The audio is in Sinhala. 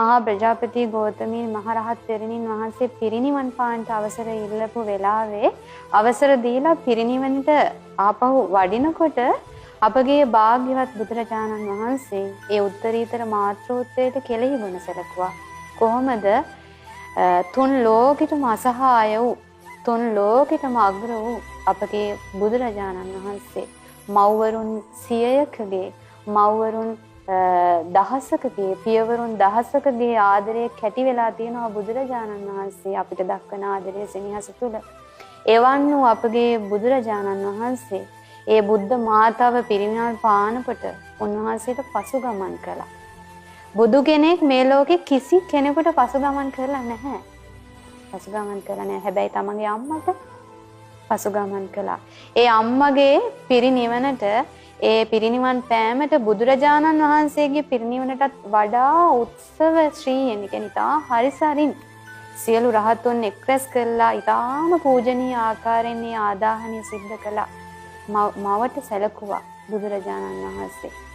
මහා ප්‍රජාපති ගෞතමීන් මහරහත් තෙරණින් වහන්සේ පිරිනිවන් පාන්නට අවසර ඉල්ලපු වෙලාවේ අවසර දීලා පිරිනිවනට ආපහු වඩිනකොට අපගේ භාග්‍යවත් බුදුරජාණන් වහන්සේ ඒ උත්තරීතර මාතෘත්වයට කෙලෙහි ගුණ සැලකුවා. කොහොමද තුන් ලෝකෙටම අසහාය වූ තුන් ලෝකෙටම අග්‍ර වූ අපගේ බුදුරජාණන් වහන්සේ මව්වරුන් 100කගේ මව්වරුන් දහසකගේ පියවරුන් දහසකගේ ආදරය කැටි වෙලා තියෙනවා බුදුරජාණන් වහන්සේ අපිට දක්වන ආදරය සෙනෙහස තුළ. එවන් වූ අපගේ බුදුරජාණන් වහන්සේ ඒ බුද්ධ මාතාව පිරිනිවන් පානකොට උන්වහන්සේට පසුගමන් කළා. බුදු කෙනෙක් මේ ලෝකේ කිසි කෙනෙකුට පසුගමන් කරලා නැහැ. පසුගමන් කරලා නැහැ. හැබැයි තමන්ගේ අම්මට පසුගමන් කළා. ඒ අම්මගේ පිරිනිවනට ඒ පිරිනිවන් පෑමට බුදුරජාණන් වහන්සේගේ පිරිනිවනටත් වඩා උත්සව ශ්‍රීයෙන් ඉතා හරිසරින් සියලු රහතුන් එක්රැස් කළා. ඊටාම පූජනීය ආකාරයෙන් ආදාහනය සිද්ධ කළා. මවට සැලකුවා බුදුරජාණන් වහන්සේ.